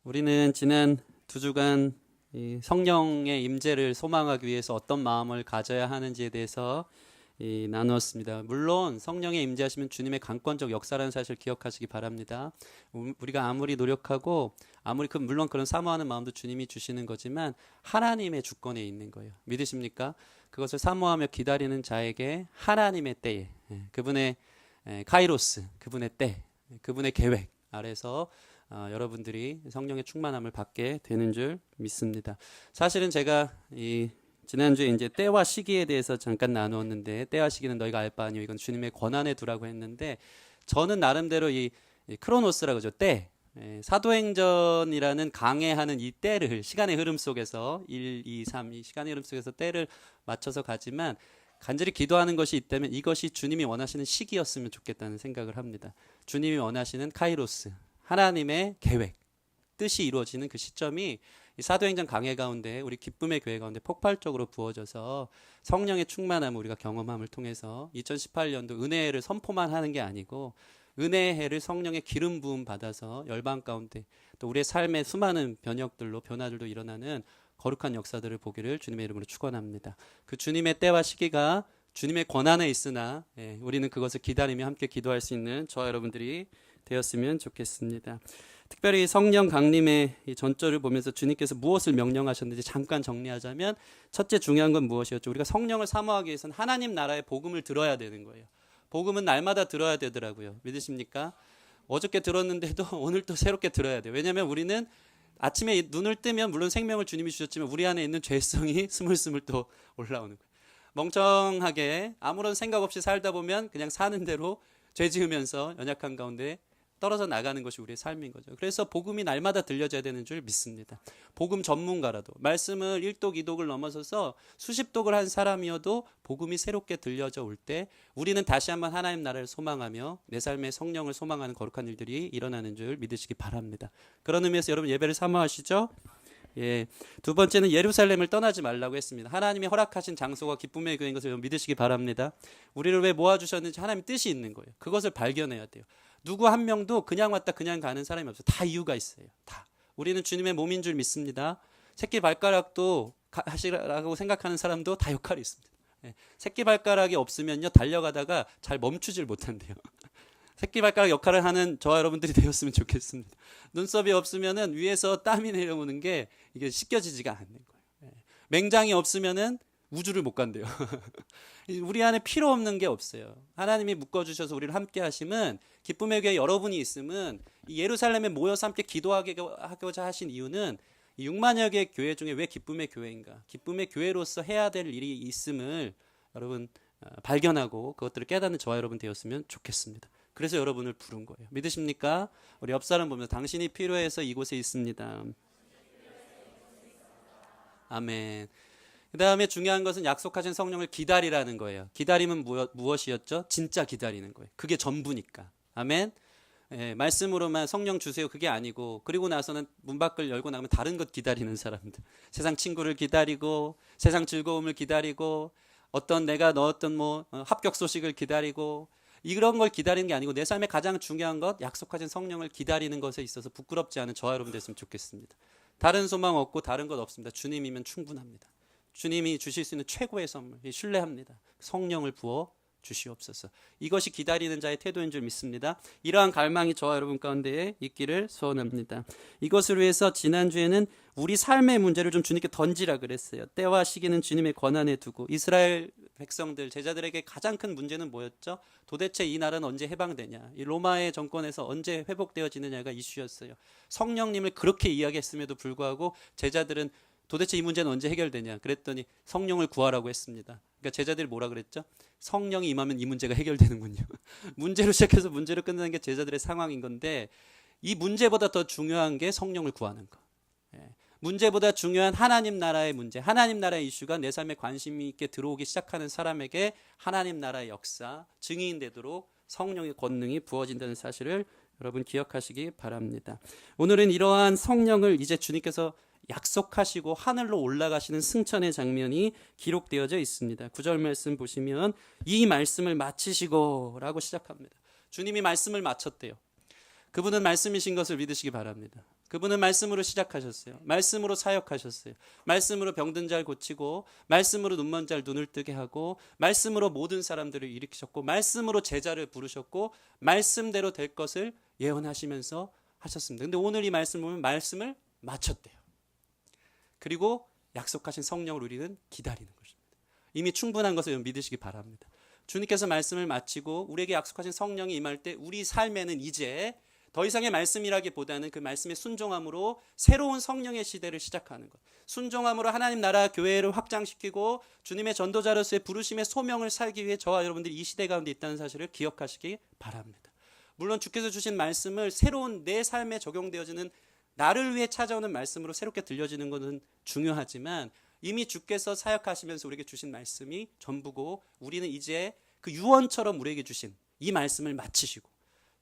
우리는 지난 2주간 이 성령의 임재를 소망하기 위해서 어떤 마음을 가져야 하는지에 대해서 나누었습니다. 물론 성령의 임재하시면 주님의 강권적 역사라는 사실을 기억하시기 바랍니다. 우리가 아무리 노력하고 아무리 물론 그런 사모하는 마음도 주님이 주시는 거지만 하나님의 주권에 있는 거예요. 믿으십니까? 그것을 사모하며 기다리는 자에게 하나님의 때에 그분의 카이로스, 그분의 때, 그분의 계획 아래서 여러분들이 성령의 충만함을 받게 되는 줄 믿습니다. 사실은 제가 지난주에 이제 때와 시기에 대해서 잠깐 나누었는데, 때와 시기는 너희가 알 바 아니요 이건 주님의 권한에 두라고 했는데, 저는 나름대로 이 크로노스라고 하죠. 때, 사도행전이라는 강해하는 이 때를 시간의 흐름 속에서 1, 2, 3 이 시간의 흐름 속에서 때를 맞춰서 가지만 간절히 기도하는 것이 있다면 이것이 주님이 원하시는 시기였으면 좋겠다는 생각을 합니다. 주님이 원하시는 카이로스, 하나님의 계획, 뜻이 이루어지는 그 시점이 이 사도행전 강해 가운데 우리 기쁨의 교회 가운데 폭발적으로 부어져서 성령의 충만함을 우리가 경험함을 통해서 2018년도 은혜를 선포만 하는 게 아니고 은혜의 해를 성령의 기름 부음 받아서 열방 가운데 또 우리의 삶의 수많은 변혁들로 변화들도 일어나는 거룩한 역사들을 보기를 주님의 이름으로 축원합니다. 그 주님의 때와 시기가 주님의 권한에 있으나 우리는 그것을 기다리며 함께 기도할 수 있는 저와 여러분들이 되었으면 좋겠습니다. 특별히 성령 강림의 이 전절을 보면서 주님께서 무엇을 명령하셨는지 잠깐 정리하자면, 첫째 중요한 건 무엇이었죠? 우리가 성령을 사모하기 위해서는 하나님 나라의 복음을 들어야 되는 거예요. 복음은 날마다 들어야 되더라고요. 믿으십니까? 어저께 들었는데도 오늘 또 새롭게 들어야 돼요. 왜냐하면 우리는 아침에 눈을 뜨면 물론 생명을 주님이 주셨지만 우리 안에 있는 죄성이 스물스물 또 올라오는 거예요. 멍청하게 아무런 생각 없이 살다 보면 그냥 사는 대로 죄 지으면서 연약한 가운데 떨어져 나가는 것이 우리의 삶인 거죠. 그래서 복음이 날마다 들려져야 되는 줄 믿습니다. 복음 전문가라도 말씀을 1독 2독을 넘어서서 수십 독을 한 사람이어도 복음이 새롭게 들려져 올 때 우리는 다시 한번 하나님 나라를 소망하며 내 삶의 성령을 소망하는 거룩한 일들이 일어나는 줄 믿으시기 바랍니다. 그런 의미에서 여러분 예배를 사모하시죠? 두 번째는 예루살렘을 떠나지 말라고 했습니다. 하나님이 허락하신 장소가 기쁨의 교회인 것을 믿으시기 바랍니다. 우리를 왜 모아주셨는지 하나님 뜻이 있는 거예요. 그것을 발견해야 돼요. 누구 한 명도 그냥 왔다 그냥 가는 사람이 없어요. 다 이유가 있어요. 다. 우리는 주님의 몸인 줄 믿습니다. 새끼 발가락도 하시라고 생각하는 사람도 다 역할이 있습니다. 새끼 발가락이 없으면요 달려가다가 잘 멈추질 못한대요. 새끼 발가락 역할을 하는 저와 여러분들이 되었으면 좋겠습니다. 눈썹이 없으면은 위에서 땀이 내려오는 게 이게 씻겨지지가 않는 거예요. 맹장이 없으면은 우주를 못 간대요. 우리 안에 필요 없는 게 없어요. 하나님이 묶어주셔서 우리를 함께 하심은, 기쁨의 교회 여러분이 있으면 이 예루살렘에 모여서 함께 기도하고자 하신 이유는 6만여 개의 교회 중에 왜 기쁨의 교회인가, 기쁨의 교회로서 해야 될 일이 있음을 여러분 발견하고 그것들을 깨닫는 저와 여러분 되었으면 좋겠습니다. 그래서 여러분을 부른 거예요. 믿으십니까? 우리 옆 사람 보면서 당신이 필요해서 이곳에 있습니다. 아멘. 그 다음에 중요한 것은 약속하신 성령을 기다리라는 거예요. 기다림은 무엇이었죠? 진짜 기다리는 거예요. 그게 전부니까. 아멘. 말씀으로만 성령 주세요 그게 아니고, 그리고 나서는 문 밖을 열고 나가면 다른 것 기다리는 사람들, 세상 친구를 기다리고 세상 즐거움을 기다리고 어떤 내가 넣었던 합격 소식을 기다리고 이런 걸 기다리는 게 아니고 내 삶의 가장 중요한 것, 약속하신 성령을 기다리는 것에 있어서 부끄럽지 않은 저와 여러분 됐으면 좋겠습니다. 다른 소망 없고 다른 것 없습니다. 주님이면 충분합니다. 주님이 주실 수 있는 최고의 선물, 신뢰합니다. 성령을 부어 주시옵소서. 이것이 기다리는 자의 태도인 줄 믿습니다. 이러한 갈망이 저와 여러분 가운데 있기를 소원합니다. 이것을 위해서 지난주에는 우리 삶의 문제를 좀 주님께 던지라 그랬어요. 때와 시기는 주님의 권한에 두고, 이스라엘 백성들, 제자들에게 가장 큰 문제는 뭐였죠? 도대체 이 나라는 언제 해방되냐, 이 로마의 정권에서 언제 회복되어지느냐가 이슈였어요. 성령님을 그렇게 이야기했음에도 불구하고 제자들은 도대체 이 문제는 언제 해결되냐 그랬더니 성령을 구하라고 했습니다. 그러니까 제자들이 뭐라 그랬죠? 성령이 임하면 이 문제가 해결되는군요. 문제로 시작해서 문제로 끝나는 게 제자들의 상황인 건데, 이 문제보다 더 중요한 게 성령을 구하는 거. 문제보다 중요한 하나님 나라의 문제, 하나님 나라의 이슈가 내 삶에 관심 있게 들어오기 시작하는 사람에게 하나님 나라의 역사, 증인 되도록 성령의 권능이 부어진다는 사실을 여러분 기억하시기 바랍니다. 오늘은 이러한 성령을 이제 주님께서 약속하시고 하늘로 올라가시는 승천의 장면이 기록되어져 있습니다. 9절 말씀 보시면 이 말씀을 마치시고 라고 시작합니다. 주님이 말씀을 마쳤대요. 그분은 말씀이신 것을 믿으시기 바랍니다. 그분은 말씀으로 시작하셨어요. 말씀으로 사역하셨어요. 말씀으로 병든 자를 고치고, 말씀으로 눈먼 자를 눈을 뜨게 하고, 말씀으로 모든 사람들을 일으키셨고, 말씀으로 제자를 부르셨고, 말씀대로 될 것을 예언하시면서 하셨습니다. 근데 오늘 이 말씀을 보면 말씀을 마쳤대요. 그리고 약속하신 성령을 우리는 기다리는 것입니다. 이미 충분한 것을 믿으시기 바랍니다. 주님께서 말씀을 마치고 우리에게 약속하신 성령이 임할 때 우리 삶에는 이제 더 이상의 말씀이라기보다는 그 말씀에 순종함으로 새로운 성령의 시대를 시작하는 것. 순종함으로 하나님 나라 교회를 확장시키고 주님의 전도자로서의 부르심의 소명을 살기 위해 저와 여러분들이 이 시대 가운데 있다는 사실을 기억하시기 바랍니다. 물론 주께서 주신 말씀을 새로운 내 삶에 적용되어지는 나를 위해 찾아오는 말씀으로 새롭게 들려지는 것은 중요하지만 이미 주께서 사역하시면서 우리에게 주신 말씀이 전부고 우리는 이제 그 유언처럼 우리에게 주신 이 말씀을 마치시고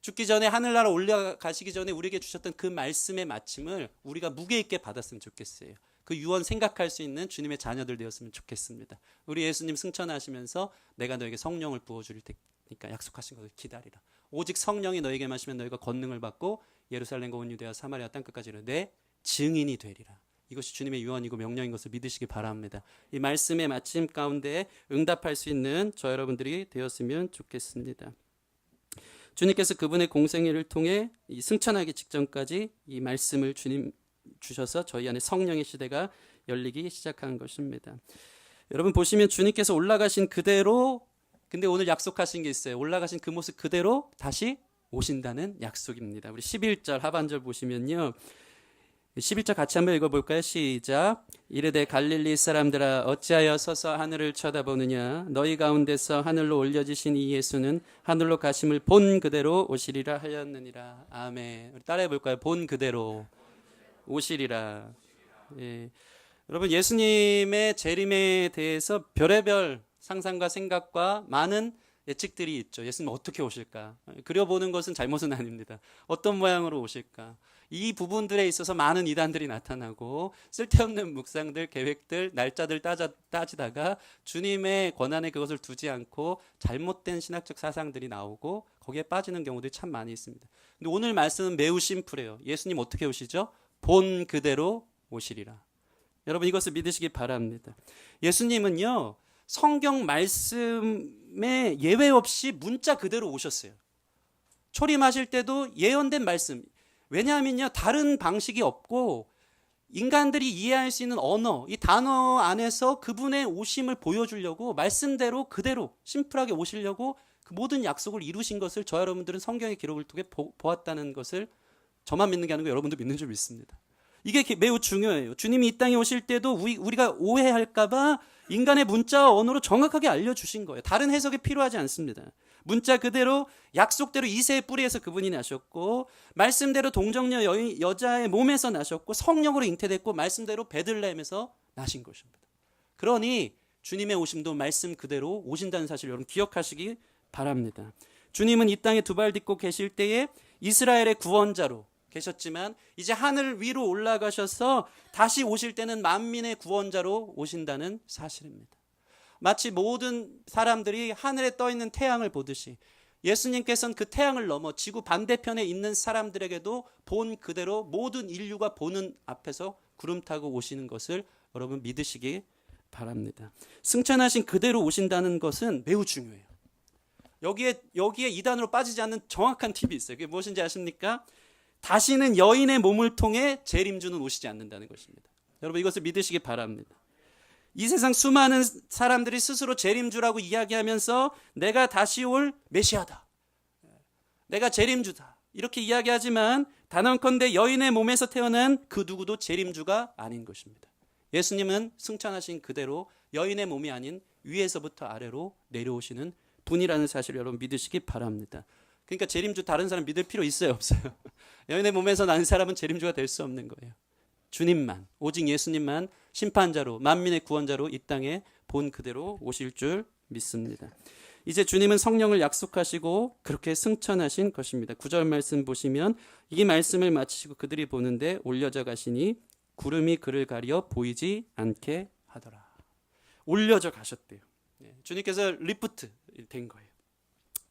죽기 전에 하늘나라 올라가시기 전에 우리에게 주셨던 그 말씀의 마침을 우리가 무게 있게 받았으면 좋겠어요. 그 유언 생각할 수 있는 주님의 자녀들 되었으면 좋겠습니다. 우리 예수님 승천하시면서 내가 너에게 성령을 부어줄 테니까 약속하신 것을 기다리라. 오직 성령이 너에게 마시면 너희가 권능을 받고 예루살렘과 온 유대와 사마리아 땅끝까지 내 증인이 되리라. 이것이 주님의 유언이고 명령인 것을 믿으시기 바랍니다. 이 말씀의 마침 가운데 응답할 수 있는 저 여러분들이 되었으면 좋겠습니다. 주님께서 그분의 공생애를 통해 이 승천하기 직전까지 이 말씀을 주님 주셔서 저희 안에 성령의 시대가 열리기 시작한 것입니다. 여러분 보시면 주님께서 올라가신 그대로 근데 오늘 약속하신 게 있어요. 올라가신 그 모습 그대로 다시 오신다는 약속입니다. 우리 11절 하반절 보시면요. 11절 같이 한번 읽어볼까요? 시작. 이르되 갈릴리 사람들아 어찌하여 서서 하늘을 쳐다보느냐 너희 가운데서 하늘로 올려지신 이 예수는 하늘로 가심을 본 그대로 오시리라 하였느니라. 아멘. 우리 따라해 볼까요? 본 그대로 오시리라. 예. 여러분 예수님의 재림에 대해서 별의별 상상과 생각과 많은 예측들이 있죠. 예수님 어떻게 오실까? 그려보는 것은 잘못은 아닙니다. 어떤 모양으로 오실까? 이 부분들에 있어서 많은 이단들이 나타나고 쓸데없는 묵상들, 계획들, 날짜들 따지다가 주님의 권한에 그것을 두지 않고 잘못된 신학적 사상들이 나오고 거기에 빠지는 경우들이 참 많이 있습니다. 근데 오늘 말씀은 매우 심플해요. 예수님 어떻게 오시죠? 본 그대로 오시리라. 여러분 이것을 믿으시기 바랍니다. 예수님은요. 성경 말씀에 예외 없이 문자 그대로 오셨어요. 초림하실 때도 예언된 말씀. 왜냐하면요, 다른 방식이 없고 인간들이 이해할 수 있는 언어, 이 단어 안에서 그분의 오심을 보여주려고 말씀대로 그대로 심플하게 오시려고 그 모든 약속을 이루신 것을 저 여러분들은 성경의 기록을 통해 보았다는 것을 저만 믿는 게 아니고 여러분도 믿는 줄 믿습니다. 이게 매우 중요해요. 주님이 이 땅에 오실 때도 우리가 오해할까 봐 인간의 문자와 언어로 정확하게 알려주신 거예요. 다른 해석이 필요하지 않습니다. 문자 그대로 약속대로 이새의 뿌리에서 그분이 나셨고 말씀대로 동정녀 여자의 몸에서 나셨고 성령으로 잉태됐고 말씀대로 베들레헴에서 나신 것입니다. 그러니 주님의 오심도 말씀 그대로 오신다는 사실을 여러분 기억하시기 바랍니다. 주님은 이 땅에 두 발 딛고 계실 때에 이스라엘의 구원자로 계셨지만 이제 하늘 위로 올라가셔서 다시 오실 때는 만민의 구원자로 오신다는 사실입니다. 마치 모든 사람들이 하늘에 떠 있는 태양을 보듯이 예수님께서는 그 태양을 넘어 지구 반대편에 있는 사람들에게도 본 그대로 모든 인류가 보는 앞에서 구름 타고 오시는 것을 여러분 믿으시기 바랍니다. 승천하신 그대로 오신다는 것은 매우 중요해요. 여기에 이단으로 빠지지 않는 정확한 팁이 있어요. 그게 무엇인지 아십니까? 다시는 여인의 몸을 통해 재림주는 오시지 않는다는 것입니다. 여러분 이것을 믿으시기 바랍니다. 이 세상 수많은 사람들이 스스로 재림주라고 이야기하면서 내가 다시 올 메시아다. 내가 재림주다. 이렇게 이야기하지만 단언컨대 여인의 몸에서 태어난 그 누구도 재림주가 아닌 것입니다. 예수님은 승천하신 그대로 여인의 몸이 아닌 위에서부터 아래로 내려오시는 분이라는 사실을 여러분 믿으시기 바랍니다. 그러니까 재림주 다른 사람 믿을 필요 있어요, 없어요? 여인의 몸에서 난 사람은 재림주가 될 수 없는 거예요. 주님만, 오직 예수님만 심판자로 만민의 구원자로 이 땅에 본 그대로 오실 줄 믿습니다. 이제 주님은 성령을 약속하시고 그렇게 승천하신 것입니다. 9절 말씀 보시면 이 말씀을 마치시고 그들이 보는데 올려져 가시니 구름이 그를 가려 보이지 않게 하더라. 올려져 가셨대요. 주님께서 리프트 된 거예요.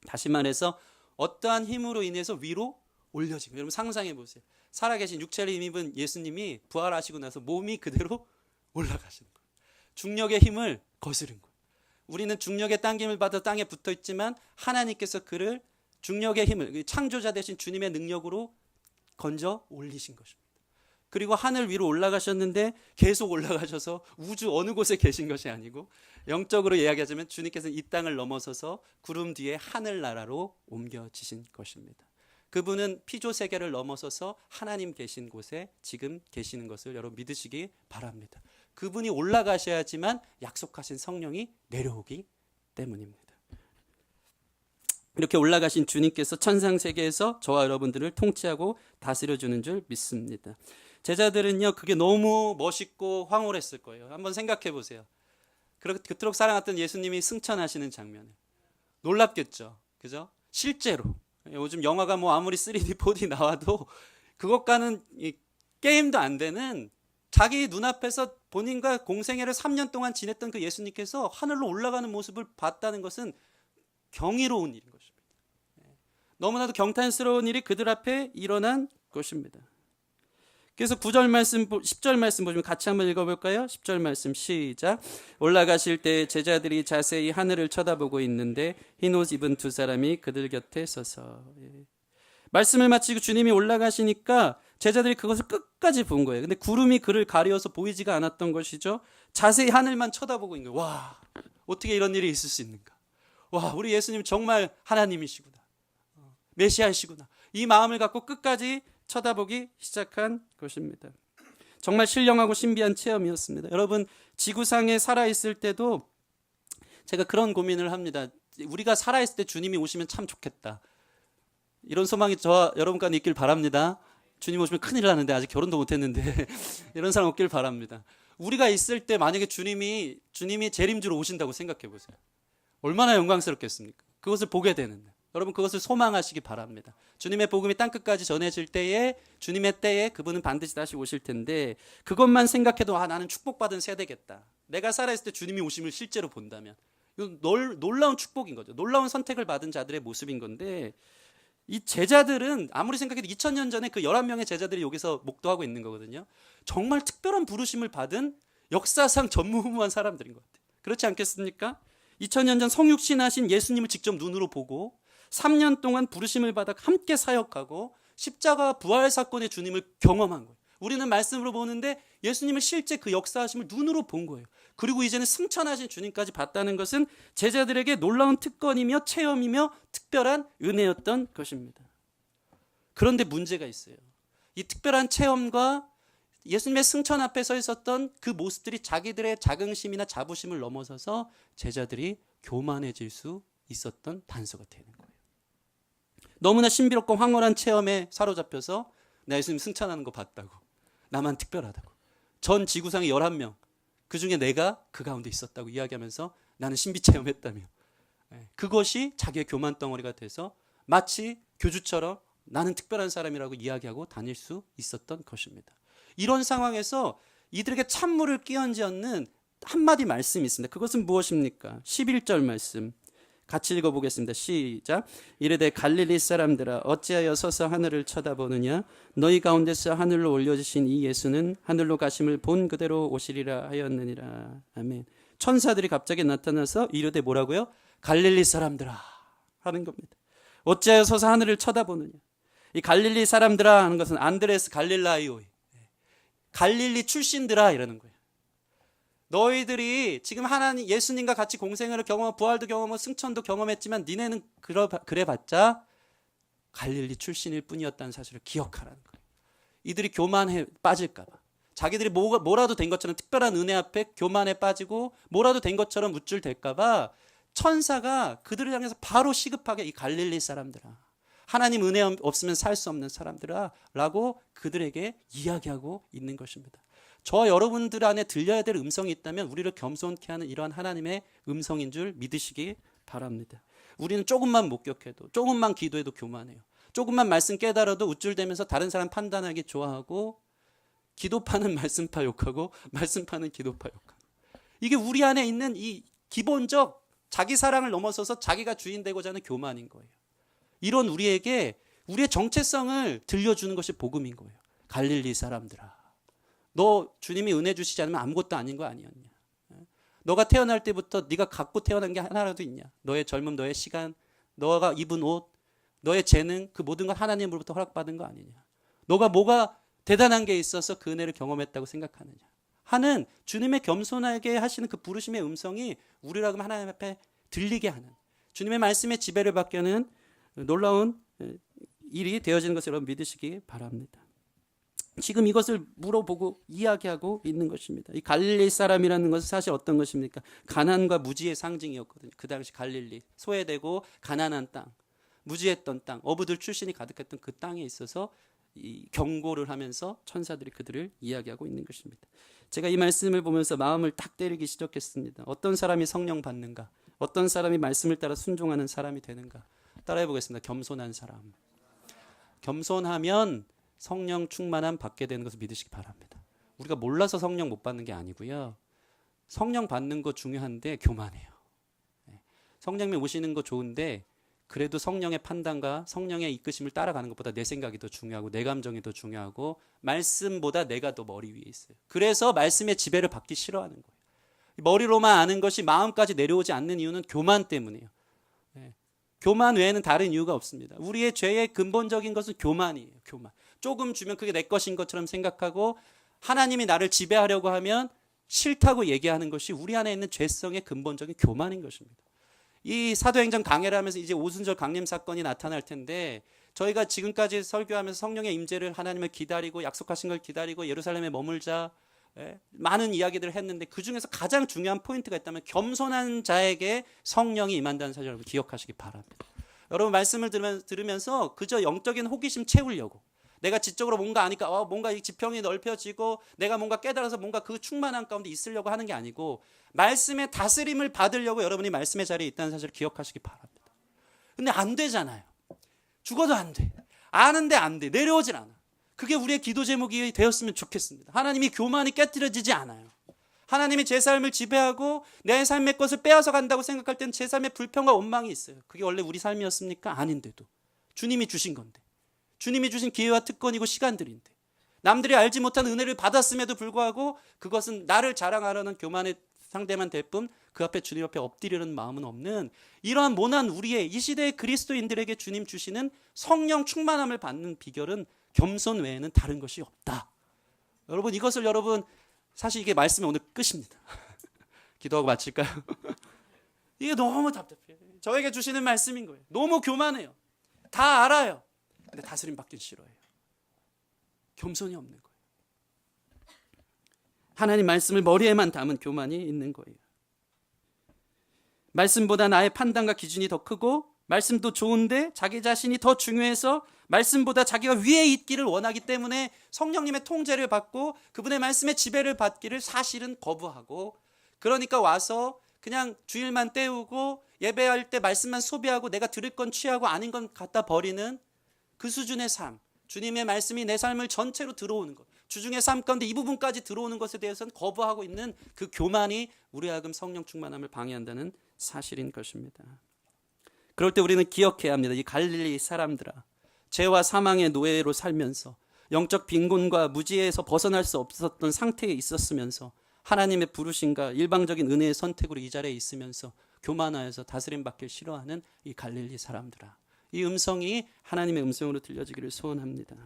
다시 말해서 어떠한 힘으로 인해서 위로 올려진 거예요. 여러분 상상해 보세요. 살아계신 육체를 입은 예수님이 부활하시고 나서 몸이 그대로 올라가시는 거예요. 중력의 힘을 거스른 거예요. 우리는 중력의 당김을 받아 땅에 붙어 있지만 하나님께서 그를 중력의 힘을, 창조자 되신 주님의 능력으로 건져 올리신 것입니다. 그리고 하늘 위로 올라가셨는데 계속 올라가셔서 우주 어느 곳에 계신 것이 아니고, 영적으로 이야기하자면 주님께서는 이 땅을 넘어서서 구름 뒤에 하늘나라로 옮겨지신 것입니다. 그분은 피조 세계를 넘어서서 하나님 계신 곳에 지금 계시는 것을 여러분 믿으시기 바랍니다. 그분이 올라가셔야지만 약속하신 성령이 내려오기 때문입니다. 이렇게 올라가신 주님께서 천상 세계에서 저와 여러분들을 통치하고 다스려주는 줄 믿습니다. 제자들은요, 그게 너무 멋있고 황홀했을 거예요. 한번 생각해 보세요. 그토록 사랑했던 예수님이 승천하시는 장면을. 놀랍겠죠. 그죠? 실제로. 요즘 영화가 뭐 아무리 3D, 4D 나와도 그것과는 게임도 안 되는, 자기 눈앞에서 본인과 공생애를 3년 동안 지냈던 그 예수님께서 하늘로 올라가는 모습을 봤다는 것은 경이로운 일인 것입니다. 너무나도 경탄스러운 일이 그들 앞에 일어난 것입니다. 그래서 9절 말씀, 10절 말씀 보시면 같이 한번 읽어볼까요? 10절 말씀 시작. 올라가실 때 제자들이 자세히 하늘을 쳐다보고 있는데 흰옷 입은 두 사람이 그들 곁에 서서. 말씀을 마치고 주님이 올라가시니까 제자들이 그것을 끝까지 본 거예요. 근데 구름이 그를 가려서 보이지가 않았던 것이죠. 자세히 하늘만 쳐다보고 있는 거예요. 와, 어떻게 이런 일이 있을 수 있는가. 와, 우리 예수님 정말 하나님이시구나. 메시아이시구나. 이 마음을 갖고 끝까지 쳐다보기 시작한 것입니다. 정말 신령하고 신비한 체험이었습니다. 여러분, 지구상에 살아있을 때도 제가 그런 고민을 합니다. 우리가 살아있을 때 주님이 오시면 참 좋겠다. 이런 소망이 저와 여러분과 있길 바랍니다. 주님 오시면 큰일 나는데 아직 결혼도 못했는데 이런 사람 없길 바랍니다. 우리가 있을 때 만약에 주님이 재림주로 오신다고 생각해 보세요. 얼마나 영광스럽겠습니까? 그것을 보게 되는데. 여러분, 그것을 소망하시기 바랍니다. 주님의 복음이 땅끝까지 전해질 때에, 주님의 때에 그분은 반드시 다시 오실 텐데, 그것만 생각해도 나는 축복받은 세대겠다. 내가 살아있을 때 주님이 오심을 실제로 본다면 이건 놀라운 축복인 거죠. 놀라운 선택을 받은 자들의 모습인 건데, 이 제자들은 아무리 생각해도 2000년 전에 그 11명의 제자들이 여기서 목도하고 있는 거거든요. 정말 특별한 부르심을 받은 역사상 전무후무한 사람들인 것 같아요. 그렇지 않겠습니까? 2000년 전 성육신하신 예수님을 직접 눈으로 보고 3년 동안 부르심을 받아 함께 사역하고 십자가 부활 사건의 주님을 경험한 거예요. 우리는 말씀으로 보는데 예수님을 실제 그 역사하심을 눈으로 본 거예요. 그리고 이제는 승천하신 주님까지 봤다는 것은 제자들에게 놀라운 특권이며 체험이며 특별한 은혜였던 것입니다. 그런데 문제가 있어요. 이 특별한 체험과 예수님의 승천 앞에 서 있었던 그 모습들이 자기들의 자긍심이나 자부심을 넘어서서 제자들이 교만해질 수 있었던 단서가 되는 거예요. 너무나 신비롭고 황홀한 체험에 사로잡혀서 나 예수님 승천하는 거 봤다고, 나만 특별하다고, 전 지구상에 11명 그 중에 내가 그 가운데 있었다고 이야기하면서 나는 신비 체험했다며, 그것이 자기의 교만 덩어리가 돼서 마치 교주처럼 나는 특별한 사람이라고 이야기하고 다닐 수 있었던 것입니다. 이런 상황에서 이들에게 찬물을 끼얹는 한마디 말씀이 있습니다. 그것은 무엇입니까? 11절 말씀 같이 읽어보겠습니다. 시작. 이르되 갈릴리 사람들아 어찌하여 서서 하늘을 쳐다보느냐? 너희 가운데서 하늘로 올려주신 이 예수는 하늘로 가심을 본 그대로 오시리라 하였느니라. 아멘. 천사들이 갑자기 나타나서 이르되 뭐라고요? 갈릴리 사람들아 하는 겁니다. 어찌하여 서서 하늘을 쳐다보느냐? 이 갈릴리 사람들아 하는 것은 안드레스 갈릴라이오이, 갈릴리 출신들아 이러는 거예요. 너희들이 지금 하나님 예수님과 같이 공생애를 경험하고 부활도 경험하고 승천도 경험했지만 니네는 그래봤자 갈릴리 출신일 뿐이었다는 사실을 기억하라는 거예요. 이들이 교만에 빠질까 봐, 자기들이 뭐라도 된 것처럼 특별한 은혜 앞에 교만에 빠지고 뭐라도 된 것처럼 우쭐댈까 봐 천사가 그들을 향해서 바로 시급하게 이 갈릴리 사람들아, 하나님 은혜 없으면 살 수 없는 사람들아 라고 그들에게 이야기하고 있는 것입니다. 저와 여러분들 안에 들려야 될 음성이 있다면 우리를 겸손케 하는 이러한 하나님의 음성인 줄 믿으시기 바랍니다. 우리는 조금만 목격해도, 조금만 기도해도 교만해요. 조금만 말씀 깨달아도 우쭐대면서 다른 사람 판단하기 좋아하고, 기도파는 말씀파 욕하고 말씀파는 기도파 욕하고, 이게 우리 안에 있는 이 기본적 자기 사랑을 넘어서서 자기가 주인 되고자 하는 교만인 거예요. 이런 우리에게 우리의 정체성을 들려주는 것이 복음인 거예요. 갈릴리 사람들아, 너 주님이 은혜 주시지 않으면 아무것도 아닌 거 아니었냐? 너가 태어날 때부터 네가 갖고 태어난 게 하나라도 있냐? 너의 젊음, 너의 시간, 너가 입은 옷, 너의 재능, 그 모든 건 하나님으로부터 허락받은 거 아니냐? 너가 뭐가 대단한 게 있어서 그 은혜를 경험했다고 생각하느냐 하는 주님의 겸손하게 하시는 그 부르심의 음성이 우리라고 하나님 앞에 들리게 하는, 주님의 말씀에 지배를 받게 하는 놀라운 일이 되어지는 것을 여러분 믿으시기 바랍니다. 지금 이것을 물어보고 이야기하고 있는 것입니다. 이 갈릴리 사람이라는 것은 사실 어떤 것입니까? 가난과 무지의 상징이었거든요. 그 당시 갈릴리, 소외되고 가난한 땅, 무지했던 땅, 어부들 출신이 가득했던 그 땅에 있어서 이 경고를 하면서 천사들이 그들을 이야기하고 있는 것입니다. 제가 이 말씀을 보면서 마음을 딱 때리기 시작했습니다. 어떤 사람이 성령 받는가? 어떤 사람이 말씀을 따라 순종하는 사람이 되는가? 따라해 보겠습니다. 겸손한 사람. 겸손하면 성령 충만함 받게 되는 것을 믿으시기 바랍니다. 우리가 몰라서 성령 못 받는 게 아니고요. 성령 받는 거 중요한데 교만해요. 성령이 오시는 거 좋은데 그래도 성령의 판단과 성령의 이끄심을 따라가는 것보다 내 생각이 더 중요하고 내 감정이 더 중요하고 말씀보다 내가 더 머리 위에 있어요. 그래서 말씀의 지배를 받기 싫어하는 거예요. 머리로만 아는 것이 마음까지 내려오지 않는 이유는 교만 때문이에요. 교만 외에는 다른 이유가 없습니다. 우리의 죄의 근본적인 것은 교만이에요. 교만. 조금 주면 그게 내 것인 것처럼 생각하고 하나님이 나를 지배하려고 하면 싫다고 얘기하는 것이 우리 안에 있는 죄성의 근본적인 교만인 것입니다. 이 사도행전 강해를 하면서 이제 오순절 강림 사건이 나타날 텐데 저희가 지금까지 설교하면서 성령의 임재를 하나님을 기다리고 약속하신 걸 기다리고 예루살렘에 머물자 많은 이야기들을 했는데 그중에서 가장 중요한 포인트가 있다면 겸손한 자에게 성령이 임한다는 사실을 여러분 기억하시기 바랍니다. 여러분 말씀을 들으면서 그저 영적인 호기심 채우려고 내가 지적으로 뭔가 아니까 뭔가 이 지평이 넓혀지고 내가 뭔가 깨달아서 뭔가 그 충만한 가운데 있으려고 하는 게 아니고 말씀의 다스림을 받으려고 여러분이 말씀의 자리에 있다는 사실을 기억하시기 바랍니다. 근데 안 되잖아요. 죽어도 안 돼. 아는데 안 돼. 내려오질 않아. 그게 우리의 기도 제목이 되었으면 좋겠습니다. 하나님이 교만이 깨뜨려지지 않아요. 하나님이 제 삶을 지배하고 내 삶의 것을 빼앗아 간다고 생각할 때는 제 삶에 불평과 원망이 있어요. 그게 원래 우리 삶이었습니까? 아닌데도. 주님이 주신 건데. 주님이 주신 기회와 특권이고 시간들인데. 남들이 알지 못한 은혜를 받았음에도 불구하고 그것은 나를 자랑하려는 교만의 상대만 될 뿐 그 앞에 주님 앞에 엎드리려는 마음은 없는 이러한 모난 우리의 이 시대의 그리스도인들에게 주님 주시는 성령 충만함을 받는 비결은 겸손 외에는 다른 것이 없다. 여러분 이것을 여러분 사실 이게 말씀이 오늘 끝입니다. 기도하고 마칠까요? 이게 너무 답답해요. 저에게 주시는 말씀인 거예요. 너무 교만해요. 다 알아요. 근데 다스림 받긴 싫어해요. 겸손이 없는 거예요. 하나님 말씀을 머리에만 담은 교만이 있는 거예요. 말씀보다 나의 판단과 기준이 더 크고 말씀도 좋은데 자기 자신이 더 중요해서 말씀보다 자기가 위에 있기를 원하기 때문에 성령님의 통제를 받고 그분의 말씀의 지배를 받기를 사실은 거부하고 그러니까 와서 그냥 주일만 때우고 예배할 때 말씀만 소비하고 내가 들을 건 취하고 아닌 건 갖다 버리는 그 수준의 삶, 주님의 말씀이 내 삶을 전체로 들어오는 것, 주중의 삶 가운데 이 부분까지 들어오는 것에 대해서는 거부하고 있는 그 교만이 우리 하금 성령 충만함을 방해한다는 사실인 것입니다. 그럴 때 우리는 기억해야 합니다. 이 갈릴리 사람들아, 죄와 사망의 노예로 살면서 영적 빈곤과 무지에서 벗어날 수 없었던 상태에 있었으면서 하나님의 부르심과 일방적인 은혜의 선택으로 이 자리에 있으면서 교만하여서 다스림 받길 싫어하는 이 갈릴리 사람들아, 이 음성이 하나님의 음성으로 들려지기를 소원합니다.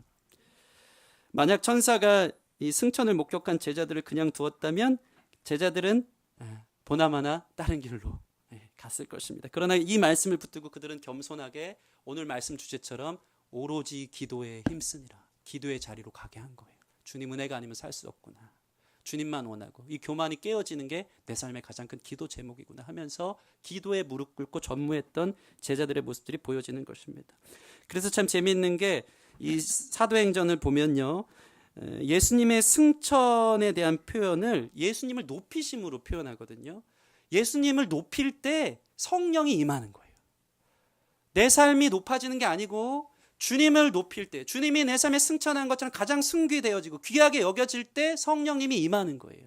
만약 천사가 이 승천을 목격한 제자들을 그냥 두었다면 제자들은 보나마나 다른 길로 갔을 것입니다. 그러나 이 말씀을 붙들고 그들은 겸손하게 오늘 말씀 주제처럼 오로지 기도에 힘쓰니라. 기도의 자리로 가게 한 거예요. 주님 은혜가 아니면 살 수 없구나. 주님만 원하고 이 교만이 깨어지는 게 내 삶의 가장 큰 기도 제목이구나 하면서 기도에 무릎 꿇고 전무했던 제자들의 모습들이 보여지는 것입니다. 그래서 참 재미있는 게 이 사도행전을 보면요, 예수님의 승천에 대한 표현을 예수님을 높이심으로 표현하거든요. 예수님을 높일 때 성령이 임하는 거예요. 내 삶이 높아지는 게 아니고 주님을 높일 때, 주님이 내 삶에 승천한 것처럼 가장 승귀되어지고 귀하게 여겨질 때 성령님이 임하는 거예요.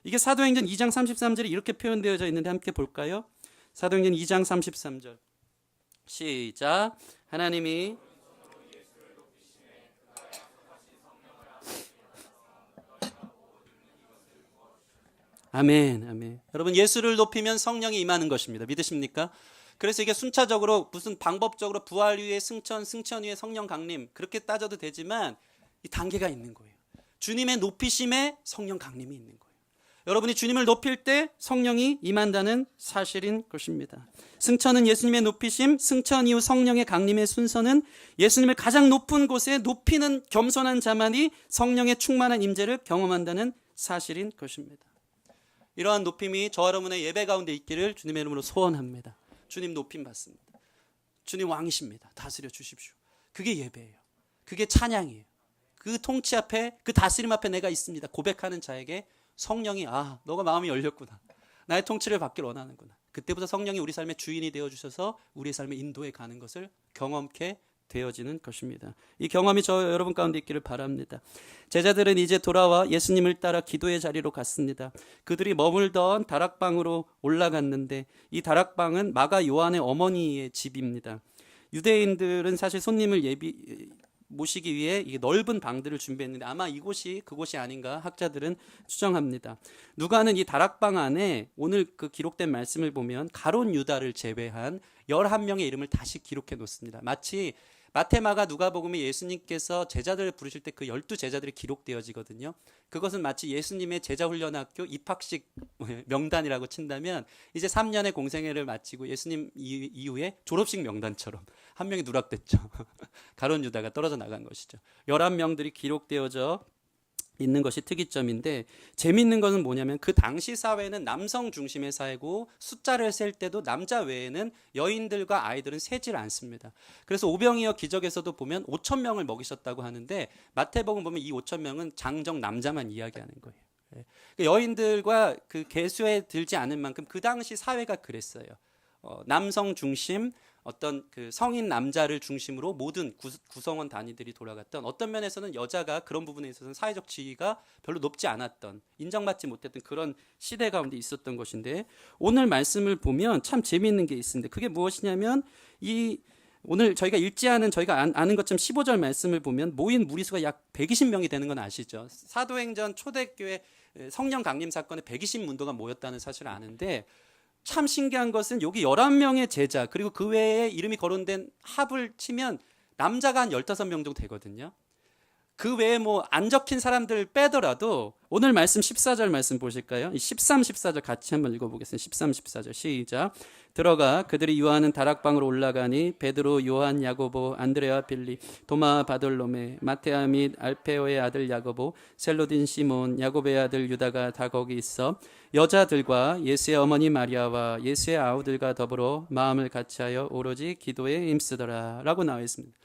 이게 사도행전 2장 33절에 이렇게 표현되어져 있는데 함께 볼까요? 사도행전 2장 33절 시작. 하나님이 아멘, 아멘. 여러분, 예수를 높이면 성령이 임하는 것입니다. 믿으십니까? 그래서 이게 순차적으로 무슨 방법적으로 부활 위에 승천, 승천 위에 성령 강림 그렇게 따져도 되지만 이 단계가 있는 거예요. 주님의 높이심에 성령 강림이 있는 거예요. 여러분이 주님을 높일 때 성령이 임한다는 사실인 것입니다. 승천은 예수님의 높이심, 승천 이후 성령의 강림의 순서는 예수님을 가장 높은 곳에 높이는 겸손한 자만이 성령의 충만한 임재를 경험한다는 사실인 것입니다. 이러한 높임이 저와 여러분의 예배 가운데 있기를 주님의 이름으로 소원합니다. 주님 높임 받습니다. 주님 왕이십니다. 다스려 주십시오. 그게 예배예요. 그게 찬양이에요. 그 통치 앞에, 그 다스림 앞에 내가 있습니다. 고백하는 자에게 성령이 너가 마음이 열렸구나. 나의 통치를 받기를 원하는구나. 그때부터 성령이 우리 삶의 주인이 되어주셔서 우리의 삶의 인도에 가는 것을 경험케 되어지는 것입니다. 이 경험이 저 여러분 가운데 있기를 바랍니다. 제자들은 이제 돌아와 예수님을 따라 기도의 자리로 갔습니다. 그들이 머물던 다락방으로 올라갔는데 이 다락방은 마가 요한의 어머니의 집입니다. 유대인들은 사실 손님을 모시기 위해 넓은 방들을 준비했는데 아마 이곳이 그곳이 아닌가 학자들은 추정합니다. 누가는 이 다락방 안에 오늘 그 기록된 말씀을 보면 가룟 유다를 제외한 11명의 이름을 다시 기록해 놓습니다. 마치 마태, 마가, 누가복음에 예수님께서 제자들을 부르실 때 그 12제자들이 기록되어지거든요. 그것은 마치 예수님의 제자훈련학교 입학식 명단이라고 친다면 이제 3년의 공생애를 마치고 예수님 이후에 졸업식 명단처럼 한 명이 누락됐죠. 가룟 유다가 떨어져 나간 것이죠. 11명들이 기록되어져 있는 것이 특이점인데 재미있는 것은 뭐냐면 그 당시 사회는 남성 중심의 사회고 숫자를 셀 때도 남자 외에는 여인들과 아이들은 세질 않습니다. 그래서 오병이어 기적에서도 보면 5,000명을 먹이셨다고 하는데 마태복음 보면 이 5,000명은 장정 남자만 이야기하는 거예요. 여인들과 그 계수에 들지 않을 만큼 그 당시 사회가 그랬어요. 남성 중심 어떤 그 성인 남자를 중심으로 모든 구성원 단위들이 돌아갔던 어떤 면에서는 여자가 그런 부분에 있어서는 사회적 지위가 별로 높지 않았던 인정받지 못했던 그런 시대 가운데 있었던 것인데 오늘 말씀을 보면 참 재미있는 게 있습니다. 그게 무엇이냐면 오늘 저희가 읽지 않은 저희가 아는 것처럼 15절 말씀을 보면 모인 무리수가 약 120명이 되는 건 아시죠? 사도행전 초대교회 성령 강림 사건에 120문도가 모였다는 사실을 아는데 참 신기한 것은 여기 11명의 제자 그리고 그 외에 이름이 거론된 합을 치면 남자가 한 15명 정도 되거든요. 그 외에 안 적힌 사람들 빼더라도 오늘 말씀 14절 말씀 보실까요? 13, 14절 같이 한번 읽어보겠습니다. 13, 14절 시작. 들어가 그들이 유하는 다락방으로 올라가니 베드로, 요한, 야고보, 안드레와 빌리, 도마, 바돌로메, 마테아 및 알페오의 아들 야고보, 셀로딘 시몬, 야고보의 아들 유다가 다 거기 있어 여자들과 예수의 어머니 마리아와 예수의 아우들과 더불어 마음을 같이하여 오로지 기도에 힘쓰더라 라고 나와 있습니다.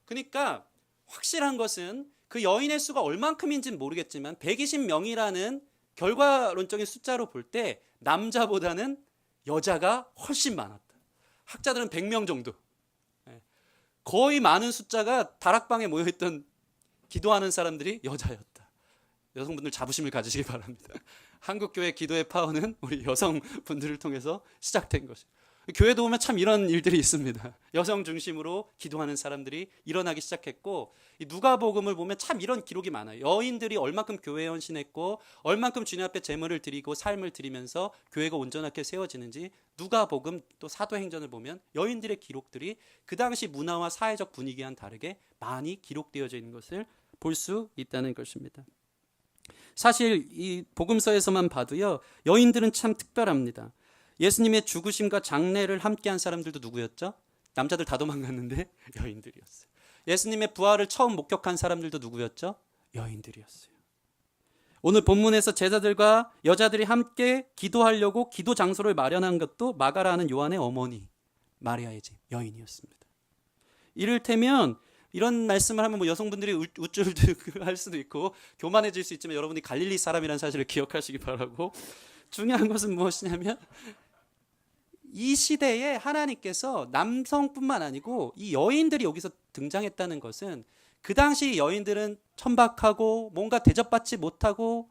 그러니까 확실한 것은 그 여인의 수가 얼만큼인지는 모르겠지만 120명이라는 결과론적인 숫자로 볼 때 남자보다는 여자가 훨씬 많았다. 학자들은 100명 정도. 거의 많은 숫자가 다락방에 모여있던 기도하는 사람들이 여자였다. 여성분들 자부심을 가지시기 바랍니다. 한국교회 기도의 파워는 우리 여성분들을 통해서 시작된 것입니다. 교회도 보면 참 이런 일들이 있습니다. 여성 중심으로 기도하는 사람들이 일어나기 시작했고 누가복음을 보면 참 이런 기록이 많아요. 여인들이 얼만큼 교회에 헌신했고 얼만큼 주님 앞에 제물을 드리고 삶을 드리면서 교회가 온전하게 세워지는지 누가복음 또 사도행전을 보면 여인들의 기록들이 그 당시 문화와 사회적 분위기와는 다르게 많이 기록되어져 있는 것을 볼 수 있다는 것입니다. 사실 이 복음서에서만 봐도요 여인들은 참 특별합니다. 예수님의 죽으심과 장례를 함께한 사람들도 누구였죠? 남자들 다 도망갔는데 여인들이었어요. 예수님의 부활을 처음 목격한 사람들도 누구였죠? 여인들이었어요. 오늘 본문에서 제자들과 여자들이 함께 기도하려고 기도 장소를 마련한 것도 마가라는 요한의 어머니 마리아의 집 여인이었습니다. 이를테면 이런 말씀을 하면 여성분들이 우쭐할 수도 있고 교만해질 수 있지만 여러분이 갈릴리 사람이라는 사실을 기억하시기 바라고 중요한 것은 무엇이냐면 이 시대에 하나님께서 남성뿐만 아니고 이 여인들이 여기서 등장했다는 것은 그 당시 여인들은 천박하고 뭔가 대접받지 못하고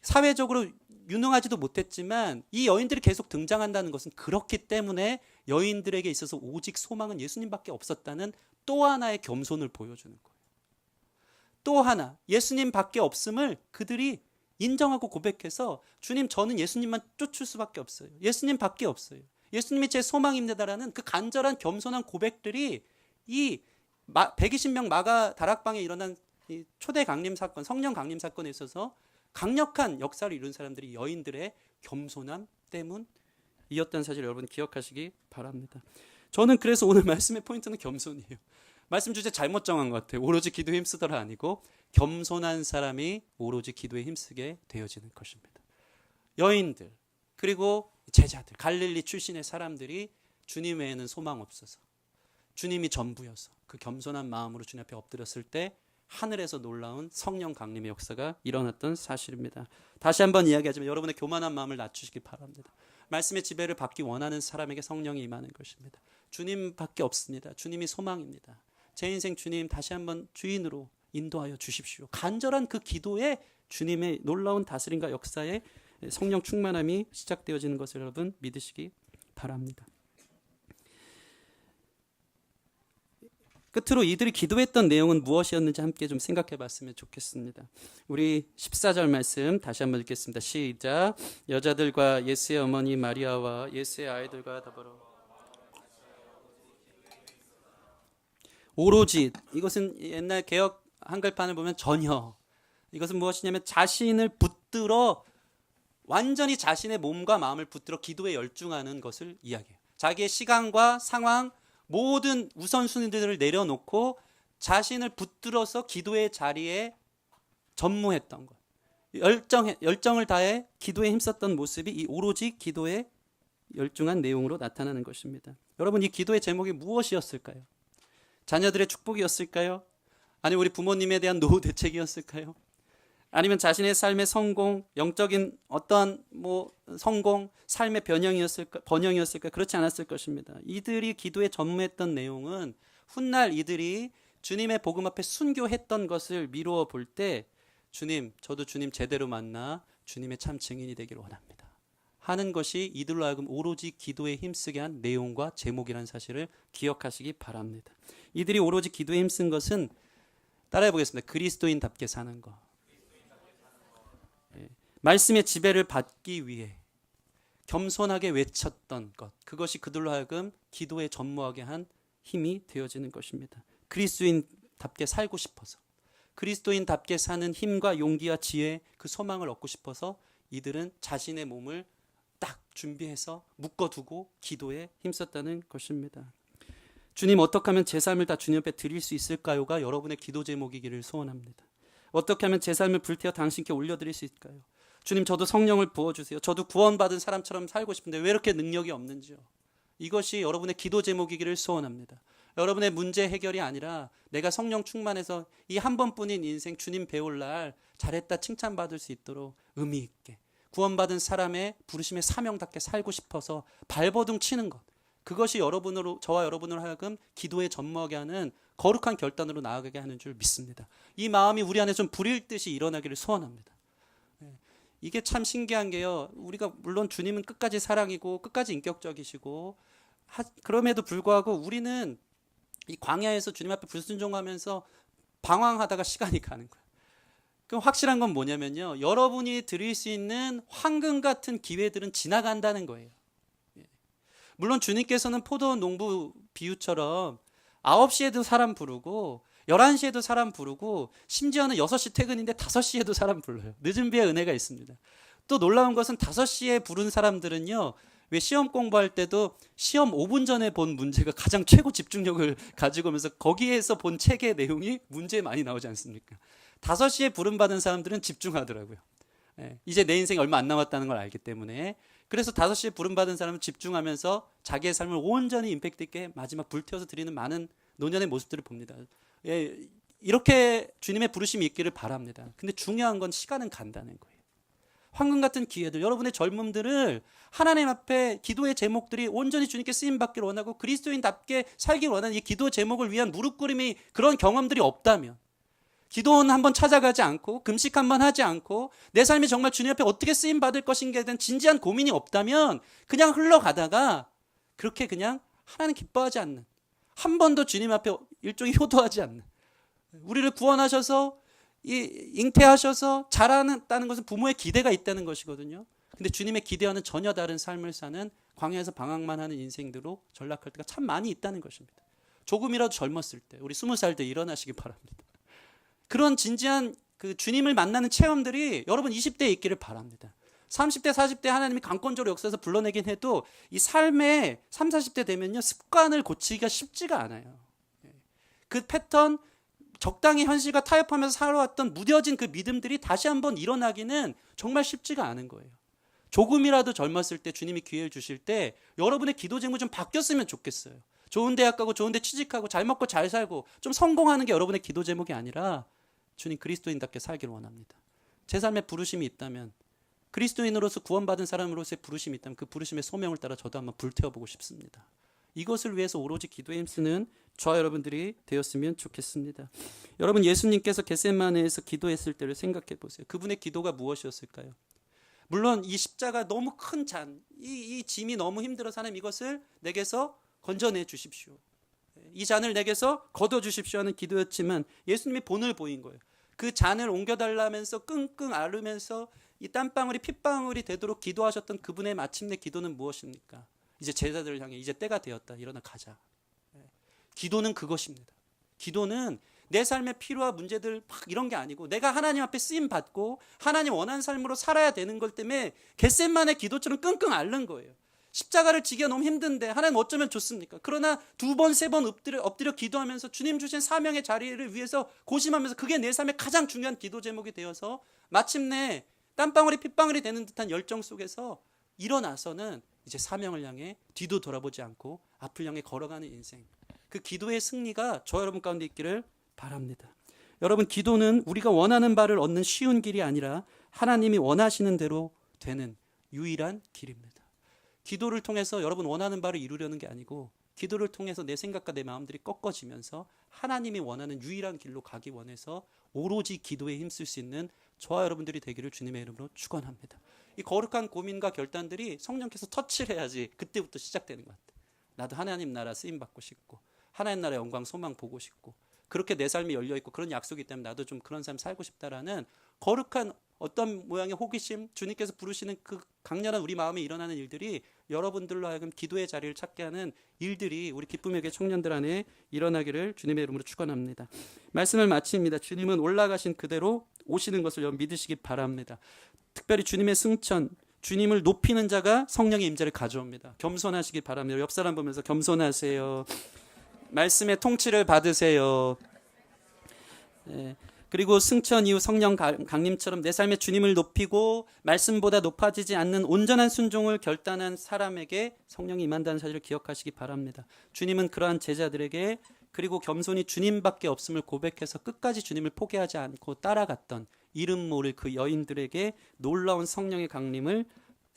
사회적으로 유능하지도 못했지만 이 여인들이 계속 등장한다는 것은 그렇기 때문에 여인들에게 있어서 오직 소망은 예수님밖에 없었다는 또 하나의 겸손을 보여주는 거예요. 또 하나 예수님밖에 없음을 그들이 인정하고 고백해서 주님, 저는 예수님만 쫓을 수밖에 없어요. 예수님 밖에 없어요. 예수님이 제 소망입니다라는 그 간절한 겸손한 고백들이 이 120명 마가 다락방에 일어난 이 초대 강림 사건, 성령 강림 사건에 있어서 강력한 역사를 이룬 사람들이 여인들의 겸손함 때문이었다는 사실 여러분 기억하시기 바랍니다. 저는 그래서 오늘 말씀의 포인트는 겸손이에요. 말씀 주제 잘못 정한 것 같아요. 오로지 기도에 힘쓰더라 아니고 겸손한 사람이 오로지 기도에 힘쓰게 되어지는 것입니다. 여인들 그리고 제자들, 갈릴리 출신의 사람들이 주님 외에는 소망 없어서 주님이 전부여서 그 겸손한 마음으로 주님 앞에 엎드렸을 때 하늘에서 놀라운 성령 강림의 역사가 일어났던 사실입니다. 다시 한번 이야기하지만 여러분의 교만한 마음을 낮추시기 바랍니다. 말씀의 지배를 받기 원하는 사람에게 성령이 임하는 것입니다. 주님밖에 없습니다. 주님이 소망입니다. 제 인생 주님 다시 한번 주인으로 인도하여 주십시오. 간절한 그 기도에 주님의 놀라운 다스림과 역사에 성령 충만함이 시작되어지는 것을 여러분 믿으시기 바랍니다. 끝으로 이들이 기도했던 내용은 무엇이었는지 함께 좀 생각해 봤으면 좋겠습니다. 우리 14절 말씀 다시 한번 읽겠습니다. 시작. 여자들과 예수의 어머니 마리아와 예수의 아이들과 더불어 오로지, 이것은 옛날 개역 한글판을 보면 전혀, 이것은 무엇이냐면 자신을 붙들어 완전히 자신의 몸과 마음을 붙들어 기도에 열중하는 것을 이야기해요. 자기의 시간과 상황 모든 우선순위들을 내려놓고 자신을 붙들어서 기도의 자리에 전무했던 것, 열정을 다해 기도에 힘썼던 모습이 이 오로지 기도에 열중한 내용으로 나타나는 것입니다. 여러분, 이 기도의 제목이 무엇이었을까요? 자녀들의 축복이었을까요? 아니면 우리 부모님에 대한 노후 대책이었을까요? 아니면 자신의 삶의 성공, 영적인 어떤 성공, 삶의 번영이었을까? 그렇지 않았을 것입니다. 이들이 기도에 전무했던 내용은 훗날 이들이 주님의 복음 앞에 순교했던 것을 미루어 볼 때 주님, 저도 주님 제대로 만나 주님의 참 증인이 되기를 원합니다 하는 것이 이들로 하여금 오로지 기도에 힘쓰게 한 내용과 제목이라는 사실을 기억하시기 바랍니다. 이들이 오로지 기도에 힘쓴 것은 따라해 보겠습니다. 그리스도인답게 사는 것. 말씀의 지배를 받기 위해 겸손하게 외쳤던 것, 그것이 그들로 하여금 기도에 전무하게 한 힘이 되어지는 것입니다. 그리스도인답게 살고 싶어서, 그리스도인답게 사는 힘과 용기와 지혜, 그 소망을 얻고 싶어서 이들은 자신의 몸을 딱 준비해서 묶어두고 기도에 힘썼다는 것입니다. 주님, 어떻게 하면 제 삶을 다 주님 앞에 드릴 수 있을까요가 여러분의 기도 제목이기를 소원합니다. 어떻게 하면 제 삶을 불태워 당신께 올려드릴 수 있을까요? 주님, 저도 성령을 부어주세요. 저도 구원받은 사람처럼 살고 싶은데 왜 이렇게 능력이 없는지요? 이것이 여러분의 기도 제목이기를 소원합니다. 여러분의 문제 해결이 아니라 내가 성령 충만해서 이 한 번뿐인 인생 주님 배울 날 잘했다 칭찬받을 수 있도록 의미 있게 구원받은 사람의 부르심의 사명답게 살고 싶어서 발버둥 치는 것, 그것이 저와 여러분으로 하여금 기도에 전무하게 하는 거룩한 결단으로 나아가게 하는 줄 믿습니다. 이 마음이 우리 안에 좀 불일 듯이 일어나기를 소원합니다. 이게 참 신기한 게요, 우리가 물론 주님은 끝까지 사랑이고 끝까지 인격적이시고 그럼에도 불구하고 우리는 이 광야에서 주님 앞에 불순종하면서 방황하다가 시간이 가는 거예요. 그럼 확실한 건 뭐냐면요, 여러분이 드릴 수 있는 황금 같은 기회들은 지나간다는 거예요. 물론 주님께서는 포도 농부 비유처럼 9시에도 사람 부르고 11시에도 사람 부르고 심지어는 6시 퇴근인데 5시에도 사람 불러요. 늦은 비에 은혜가 있습니다. 또 놀라운 것은 5시에 부른 사람들은요, 왜 시험 공부할 때도 시험 5분 전에 본 문제가 가장 최고 집중력을 가지고 오면서 거기에서 본 책의 내용이 문제에 많이 나오지 않습니까? 5시에 부름받은 사람들은 집중하더라고요. 이제 내 인생이 얼마 안 남았다는 걸 알기 때문에. 그래서 5시에 부름받은 사람은 집중하면서 자기의 삶을 온전히 임팩트 있게 마지막 불태워서 드리는 많은 노년의 모습들을 봅니다. 이렇게 주님의 부르심이 있기를 바랍니다. 근데 중요한 건 시간은 간다는 거예요. 황금 같은 기회들, 여러분의 젊음들을 하나님 앞에 기도의 제목들이 온전히 주님께 쓰임받기를 원하고 그리스도인답게 살기를 원하는 이 기도 제목을 위한 무릎 꿇음이 그런 경험들이 없다면, 기도원 한번 찾아가지 않고 금식 한번 하지 않고 내 삶이 정말 주님 앞에 어떻게 쓰임받을 것인가에 대한 진지한 고민이 없다면 그냥 흘러가다가 그렇게 그냥 하나님 기뻐하지 않는, 한 번도 주님 앞에 일종의 효도하지 않는, 우리를 구원하셔서 잉태하셔서 자라는다는 것은 부모의 기대가 있다는 것이거든요. 근데 주님의 기대와는 전혀 다른 삶을 사는 광야에서 방황만 하는 인생들로 전락할 때가 참 많이 있다는 것입니다. 조금이라도 젊었을 때, 우리 20살 때 일어나시기 바랍니다. 그런 진지한 그 주님을 만나는 체험들이 여러분 20대에 있기를 바랍니다. 30대, 40대 하나님이 강권적으로 역사에서 불러내긴 해도 이 삶의 30, 40대 되면요, 습관을 고치기가 쉽지가 않아요. 그 패턴, 적당히 현실과 타협하면서 살아왔던 무뎌진 그 믿음들이 다시 한번 일어나기는 정말 쉽지가 않은 거예요. 조금이라도 젊었을 때 주님이 기회를 주실 때 여러분의 기도 제목이 좀 바뀌었으면 좋겠어요. 좋은 대학 가고 좋은 데 취직하고 잘 먹고 잘 살고 좀 성공하는 게 여러분의 기도 제목이 아니라 주님 그리스도인답게 살기를 원합니다. 제 삶에 부르심이 있다면, 그리스도인으로서 구원받은 사람으로서의 부르심이 있다면 그 부르심의 소명을 따라 저도 한번 불태워보고 싶습니다. 이것을 위해서 오로지 기도에 힘쓰는 저와 여러분들이 되었으면 좋겠습니다. 여러분, 예수님께서 겟세마네에서 기도했을 때를 생각해 보세요. 그분의 기도가 무엇이었을까요? 물론 이 십자가 너무 큰 잔, 이 짐이 너무 힘들어서 하나님 이것을 내게서 건져내 주십시오. 이 잔을 내게서 거둬 주십시오 하는 기도였지만 예수님이 본을 보인 거예요. 그 잔을 옮겨달라면서 끙끙 앓으면서 이 땀방울이 핏방울이 되도록 기도하셨던 그분의 마침내 기도는 무엇입니까? 이제 제자들을 향해 이제 때가 되었다. 일어나 가자. 기도는 그것입니다. 기도는 내 삶의 필요와 문제들 막 이런 게 아니고 내가 하나님 앞에 쓰임 받고 하나님 원하는 삶으로 살아야 되는 것 때문에 겟세마네 기도처럼 끙끙 앓는 거예요. 십자가를 지기가 너무 힘든데 하나님 어쩌면 좋습니까? 그러나 2번, 3번 엎드려 기도하면서 주님 주신 사명의 자리를 위해서 고심하면서 그게 내 삶의 가장 중요한 기도 제목이 되어서 마침내 땀방울이 핏방울이 되는 듯한 열정 속에서 일어나서는 이제 사명을 향해 뒤도 돌아보지 않고 앞을 향해 걸어가는 인생. 그 기도의 승리가 저 여러분 가운데 있기를 바랍니다. 여러분, 기도는 우리가 원하는 바를 얻는 쉬운 길이 아니라 하나님이 원하시는 대로 되는 유일한 길입니다. 기도를 통해서 여러분 원하는 바를 이루려는 게 아니고 기도를 통해서 내 생각과 내 마음들이 꺾어지면서 하나님이 원하는 유일한 길로 가기 원해서 오로지 기도에 힘쓸 수 있는 저와 여러분들이 되기를 주님의 이름으로 축원합니다. 이 거룩한 고민과 결단들이 성령께서 터치를 해야지 그때부터 시작되는 것 같아요. 나도 하나님 나라 쓰임받고 싶고 하나님 나라의 영광 소망 보고 싶고 그렇게 내 삶이 열려있고 그런 약속이 때문에 나도 좀 그런 삶 살고 싶다라는 거룩한 어떤 모양의 호기심, 주님께서 부르시는 그 강렬한 우리 마음에 일어나는 일들이 여러분들로 하여금 기도의 자리를 찾게 하는 일들이 우리 기쁨의 교회 청년들 안에 일어나기를 주님의 이름으로 축원합니다. 말씀을 마칩니다. 주님은 올라가신 그대로 오시는 것을 여러분 믿으시기 바랍니다. 특별히 주님의 승천, 주님을 높이는 자가 성령의 임재를 가져옵니다. 겸손하시기 바랍니다. 옆 사람 보면서 겸손하세요. 말씀의 통치를 받으세요. 네. 그리고 승천 이후 성령 강림처럼 내 삶의 주님을 높이고 말씀보다 높아지지 않는 온전한 순종을 결단한 사람에게 성령이 임한다는 사실을 기억하시기 바랍니다. 주님은 그러한 제자들에게 그리고 겸손히 주님밖에 없음을 고백해서 끝까지 주님을 포기하지 않고 따라갔던 이름 모를 그 여인들에게 놀라운 성령의 강림을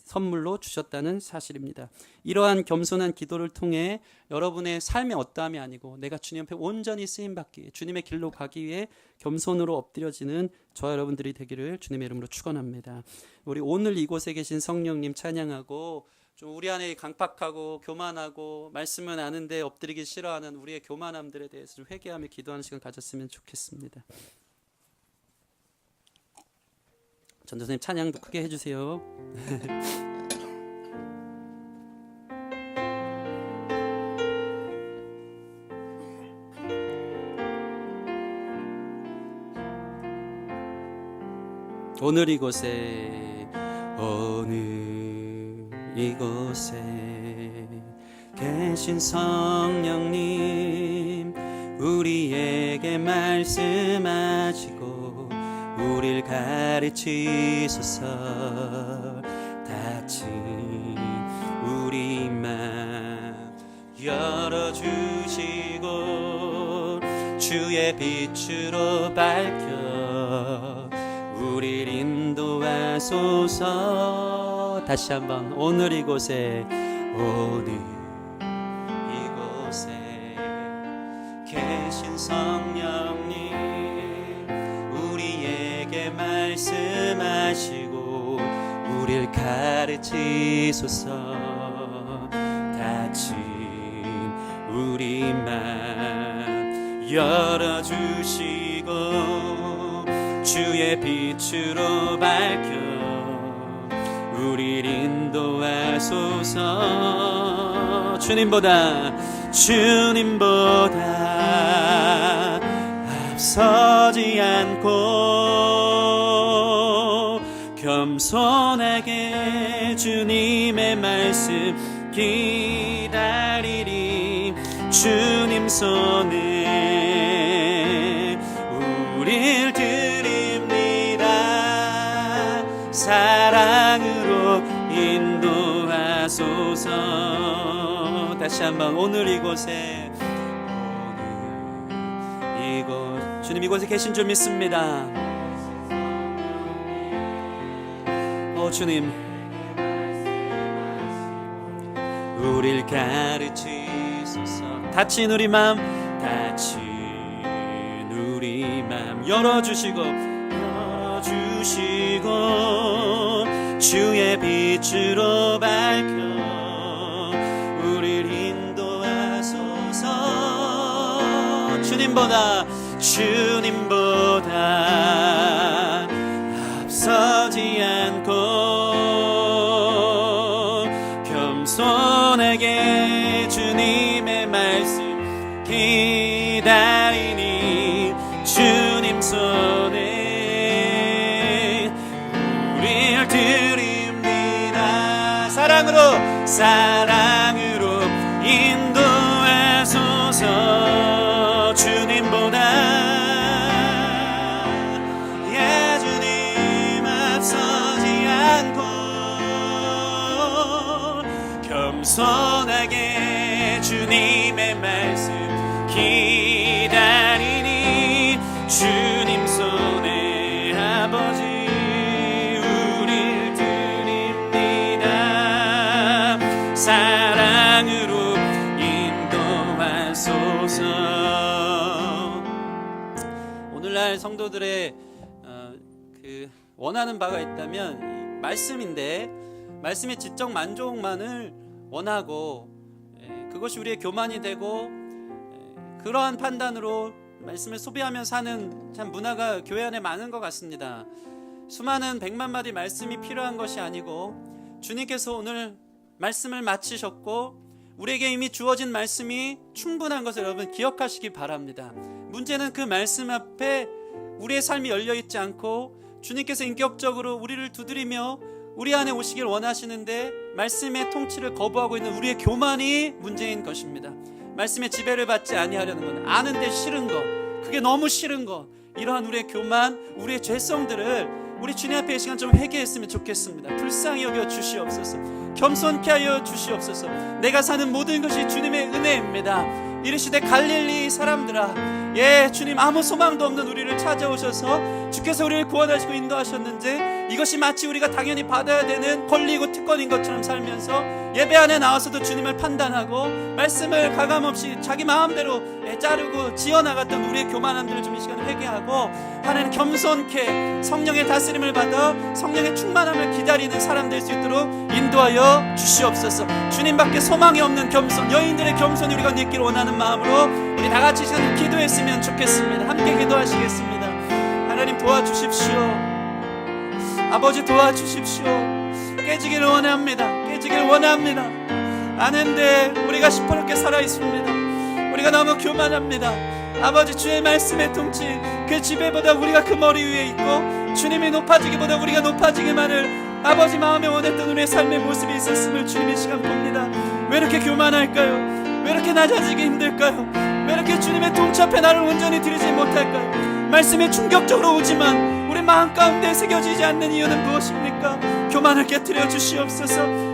선물로 주셨다는 사실입니다. 이러한 겸손한 기도를 통해 여러분의 삶의 어떠함이 아니고 내가 주님 앞에 온전히 쓰임받기, 주님의 길로 가기 위해 겸손으로 엎드려지는 저와 여러분들이 되기를 주님의 이름으로 축원합니다. 우리 오늘 이곳에 계신 성령님 찬양하고 좀 우리 안에 강팍하고 교만하고 말씀은 아는데 엎드리기 싫어하는 우리의 교만함들에 대해서 좀 회개하며 기도하는 시간 가졌으면 좋겠습니다. 전도사님 찬양도 크게 해주세요. 오늘 이곳에 계신 성령님 우리에게 말씀하시고 우릴 가르치소서. 닫힌 우리 맘 열어주시고 주의 빛으로 밝혀 우릴 인도하소서. 다시 한번 오늘 이곳에 계신 성령님 우리에게 말씀하시고 우릴 가르치소서. 닫힌 우리 맘 열어주시고 주의 빛으로 밝혀 우릴 인도하소서. 주님보다 앞서지 않고 겸손하게 주님의 말씀 기다리리. 주님 손에 우릴 드립니다. 사랑으로 인도하소서. 다시 한번 오늘 이곳에, 주님 이곳에 계신 줄 믿습니다. 주님, 우릴 가르치소서. 다친 우리 맘 열어주시고 주의 빛으로 밝혀 우릴 인도하소서. 주님보다 앞서지 않고 겸손하게 주님의 말씀 기다리니 주님 손에 우릴 드립니다. 사랑으로 인도하소서. 주님보다 주님 앞서지 않고 겸손하게 주님의 말씀 기다리니 주님 손에 아버지 우릴 드립니다. 사랑으로 인도하소서. 오늘날 성도들의 원하는 바가 있다면 말씀인데, 말씀의 지적 만족만을 원하고 그것이 우리의 교만이 되고 그러한 판단으로 말씀을 소비하며 사는 참 문화가 교회 안에 많은 것 같습니다. 수많은 100만 마디 말씀이 필요한 것이 아니고 주님께서 오늘 말씀을 마치셨고 우리에게 이미 주어진 말씀이 충분한 것을 여러분 기억하시기 바랍니다. 문제는 그 말씀 앞에 우리의 삶이 열려있지 않고 주님께서 인격적으로 우리를 두드리며 우리 안에 오시길 원하시는데 말씀의 통치를 거부하고 있는 우리의 교만이 문제인 것입니다. 말씀의 지배를 받지 아니하려는 것, 아는데 싫은 것, 그게 너무 싫은 것, 이러한 우리의 교만, 우리의 죄성들을 우리 주님 앞에 이 시간 좀 회개했으면 좋겠습니다. 불쌍히 여겨 주시옵소서. 겸손케 하여 주시옵소서. 내가 사는 모든 것이 주님의 은혜입니다. 이르시되 갈릴리 사람들아, 주님 아무 소망도 없는 우리를 찾아오셔서 주께서 우리를 구원하시고 인도하셨는지 이것이 마치 우리가 당연히 받아야 되는 권리고 특권인 것처럼 살면서 예배 안에 나와서도 주님을 판단하고 말씀을 가감없이 자기 마음대로 자르고 지어나갔던 우리의 교만함들을 좀 이 시간에 회개하고 하나님 겸손케 성령의 다스림을 받아 성령의 충만함을 기다리는 사람 될 수 있도록 인도하여 주시옵소서. 주님밖에 소망이 없는 겸손, 여인들의 겸손이 우리가 느끼길 원하는 마음으로 우리 다 같이 시간 기도했으면 좋겠습니다. 함께 기도하시겠습니다. 하나님 도와주십시오. 아버지 도와주십시오. 깨지기를 원합니다. 아는데 우리가 시퍼렇게 살아있습니다. 우리가 너무 교만합니다. 아버지 주의 말씀의 통치, 그 지배보다 우리가 그 머리 위에 있고 주님이 높아지기보다 우리가 높아지기만을 아버지 마음에 원했던 우리의 삶의 모습이 있었음을 주님의 시간 봅니다. 왜 이렇게 교만할까요? 왜 이렇게 낮아지기 힘들까요? 왜 이렇게 주님의 통치 앞에 나를 온전히 드리지 못할까요? 말씀이 충격적으로 오지만 우리 마음 가운데 새겨지지 않는 이유는 무엇입니까? 교만을 깨트려 주시옵소서.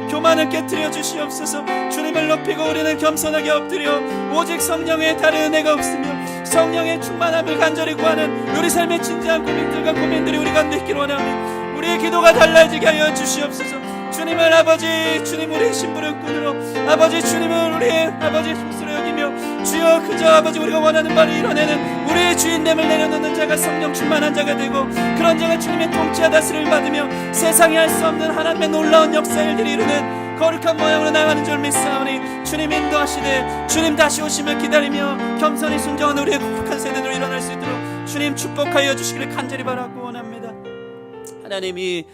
주님을 높이고 우리는 겸손하게 엎드려 오직 성령의 다른 은혜가 없으며 성령의 충만함을 간절히 구하는 우리 삶의 진지한 고민들과 고민들이 우리가 느끼길 원하오니 우리의 기도가 달라지게 하여 주시옵소서. 주님을 아버지, 주님 우리의 심부름꾼으로 아버지, 주님을 우리의 아버지 스스로 여기며 주여 그저 아버지 우리가 원하는 바를 이뤄내는 우리의 주인됨을 내려놓는 자가 성령 충만한 자가 되고 그런 자가 주님의 통치와 다스림을 받으며 세상에 할 수 없는 하나님의 놀라운 역사 일들이 이루는 거룩한 모양으로 나가는 줄 믿사오니 주님 인도하시되 주님 다시 오심을 기다리며 겸손히 순종하는 우리의 거룩한 세대로 일어날 수 있도록 주님 축복하여 주시기를 간절히 바라고 원합니다. 하나님이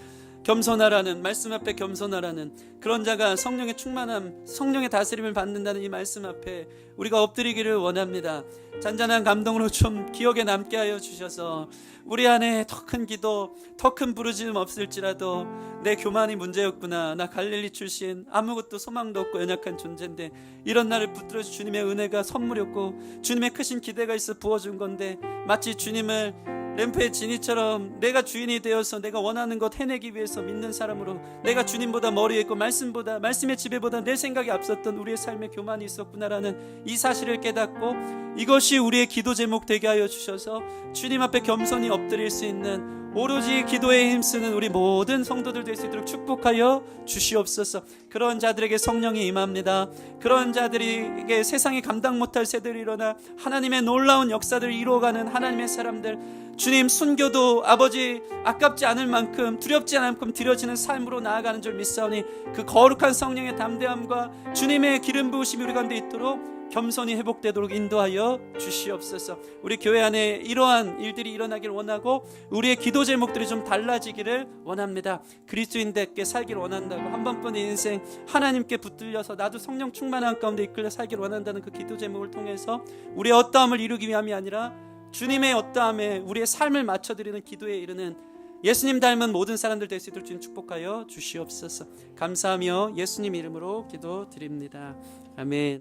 겸손하라는, 말씀 앞에 겸손하라는 그런 자가 성령의 충만함, 성령의 다스림을 받는다는 이 말씀 앞에 우리가 엎드리기를 원합니다. 잔잔한 감동으로 좀 기억에 남게 하여 주셔서 우리 안에 더 큰 기도, 더 큰 부르짖음 없을지라도 내 교만이 문제였구나, 나 갈릴리 출신 아무것도 소망도 없고 연약한 존재인데 이런 나를 붙들어주 주님의 은혜가 선물이었고 주님의 크신 기대가 있어 부어준 건데, 마치 주님을 램프의 진이처럼 내가 주인이 되어서 내가 원하는 것 해내기 위해서 믿는 사람으로, 내가 주님보다 머리에 있고 말씀의 지배보다 내 생각이 앞섰던 우리의 삶에 교만이 있었구나라는 이 사실을 깨닫고 이것이 우리의 기도 제목 되게 하여 주셔서 주님 앞에 겸손히 엎드릴 수 있는, 오로지 기도에 힘쓰는 우리 모든 성도들 될 수 있도록 축복하여 주시옵소서. 그런 자들에게 성령이 임합니다. 그런 자들에게 세상이 감당 못할 새들이 일어나 하나님의 놀라운 역사들을 이루어가는 하나님의 사람들, 주님 순교도 아버지 아깝지 않을 만큼, 두렵지 않을 만큼 드려지는 삶으로 나아가는 줄 믿사오니 그 거룩한 성령의 담대함과 주님의 기름 부으심이 우리 가운데 있도록 겸손히 회복되도록 인도하여 주시옵소서. 우리 교회 안에 이러한 일들이 일어나길 원하고 우리의 기도 제목들이 좀 달라지기를 원합니다. 그리스도인답게 살기를 원한다고, 한 번뿐인 인생 하나님께 붙들려서 나도 성령 충만한 가운데 이끌려 살기를 원한다는 그 기도 제목을 통해서 우리의 어떠함을 이루기 위함이 아니라 주님의 어떠함에 우리의 삶을 맞춰드리는 기도에 이르는 예수님 닮은 모든 사람들 될 수 있도록 주님 축복하여 주시옵소서. 감사하며 예수님 이름으로 기도드립니다. 아멘.